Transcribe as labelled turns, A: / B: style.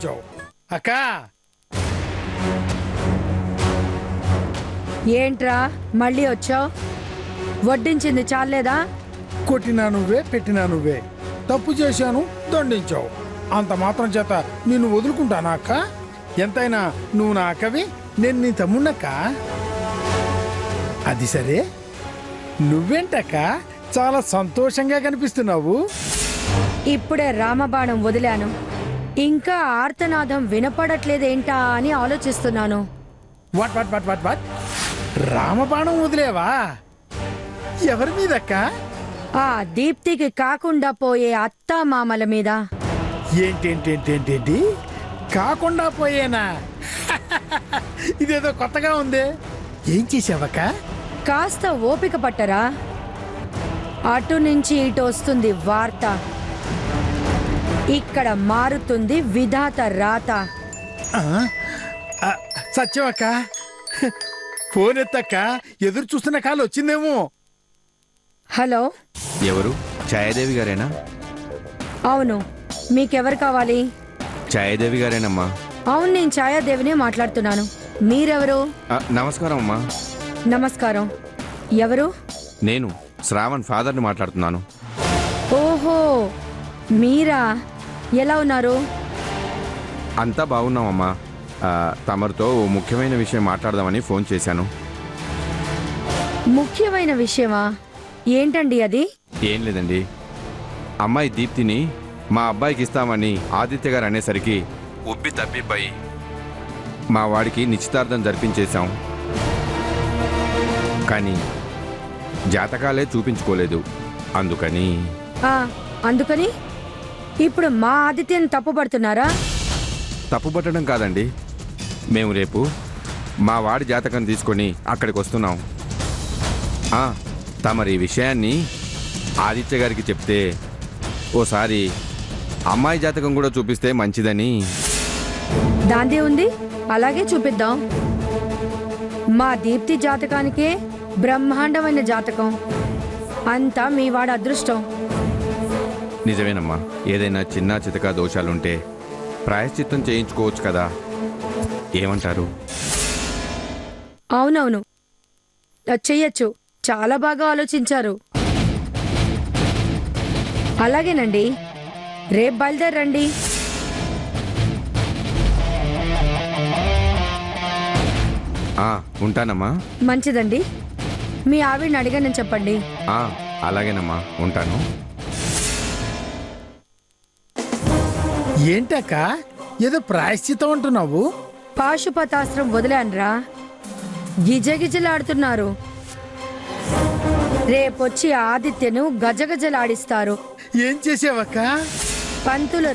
A: అక్క
B: ఏంట్రా మళ్ళీ వచ్చావు? వడ్డించింది చాలేదా?
A: కొట్టినా నువ్వే పెట్టినా నువ్వే, తప్పు చేశాను దండించావు. అంత మాత్రం చేత నిన్ను వదులుకుంటానా అక్క? ఎంతైనా నువ్వు నా అక్కవి, నేను నీ తమ్ముణ్ణక్క. అది సరే, నువ్వేంటక్క చాలా సంతోషంగా కనిపిస్తున్నావు?
B: ఇప్పుడే రామబాణం వదిలాను, ఇంకా ఆర్తనాదం వినపడట్లేదేంటా అని ఆలోచిస్తున్నాను.
A: What what what what what రామబాణం వదిలేవా? ఎవరి మీదక్క?
B: ఆ దీప్తికి కాకుండా పోయే అత్తా మామల మీద.
A: ఏంటేంటేంటేంటేంటి కాకుండా పోయేనా? ఇదేదో కొత్తగా ఉంది. ఏం చేసావక్క?
B: కాస్త ఓపిక పట్టరా, అటు నుంచి ఇటు వస్తుంది వార్త, ఇక్కడ మారుతుంది విధాత రాత.
A: సత్యమక్క, ఫోన్ ఎత్తక్క, ఎదురు చూస్తున్న కాలు వచ్చిందేమో.
B: హలో,
C: ఎవరు? ఛాయాదేవి గారేనా?
B: అవును, మీకెవరు కావాలి?
C: ఛాయాదేవి గారేనమ్మా.
B: అవును, నేను ఛాయాదేవినే మాట్లాడుతున్నాను. మీరెవరు?
C: నమస్కారం అమ్మా.
B: నమస్కారం. ఎవరు?
C: నేను శ్రావణ్ ఫాదర్ని మాట్లాడుతున్నాను.
B: ఓహో, మీరా? ఎలా ఉన్నారు?
C: అంతా బాగున్నామమ్మా. తమరితో ఓ ముఖ్యమైన విషయం మాట్లాడదామని ఫోన్ చేశాను.
B: ముఖ్యమైన విషయమా? ఏంటండి అది?
C: ఏం లేదండి, అమ్మాయి దీప్తిని మా అబ్బాయికి ఇస్తామని ఆదిత్య గారు అనేసరికి ఉబ్బి తప్పిపోయి మా వాడికి నిశ్చితార్థం జరిపించేశాం. కానీ జాతకాలే చూపించుకోలేదు. అందుకని
B: అందుకని ఇప్పుడు మా ఆదిత్యను తప్పుపడుతున్నారా?
C: తప్పుపట్టడం కాదండి, మేము రేపు మా వాడి జాతకం తీసుకొని అక్కడికి వస్తున్నాం. తమరి ఈ విషయాన్ని ఆదిత్య గారికి చెప్తే ఓసారి అమ్మాయి జాతకం కూడా చూపిస్తే మంచిదని.
B: దాందే ఉంది, అలాగే చూపిద్దాం. మా దీప్తి జాతకానికే బ్రహ్మాండమైన జాతకం, అంతా మీ వాడి అదృష్టం.
C: నిజమేనమ్మా, ఏదైనా చిన్న చితక దోషాలుంటే ప్రాయశ్చిత్తం చేయించుకోవచ్చు కదా, ఏమంటారు?
B: అవునవును, చెయ్యొచ్చు. చాలా బాగా ఆలోచించారు. అలాగేనండి, రేపు బయలుదేరండి.
C: ఉంటానమ్మా.
B: మంచిదండి, మీ ఆవిడని అడిగానని చెప్పండి.
C: అలాగేనమ్మా, ఉంటాను.
A: ఏంటక్క ఏదో ప్రాయశ్చితం అంటున్నావు?
B: పాశుపతాస్త్రం వదిలాన్రా, గిజగిజలాడుతున్నారు. రేపొచ్చి ఆదిత్యను గజగజలాడిస్తారు.
A: ఏం చేసావక్క?
B: పంతులు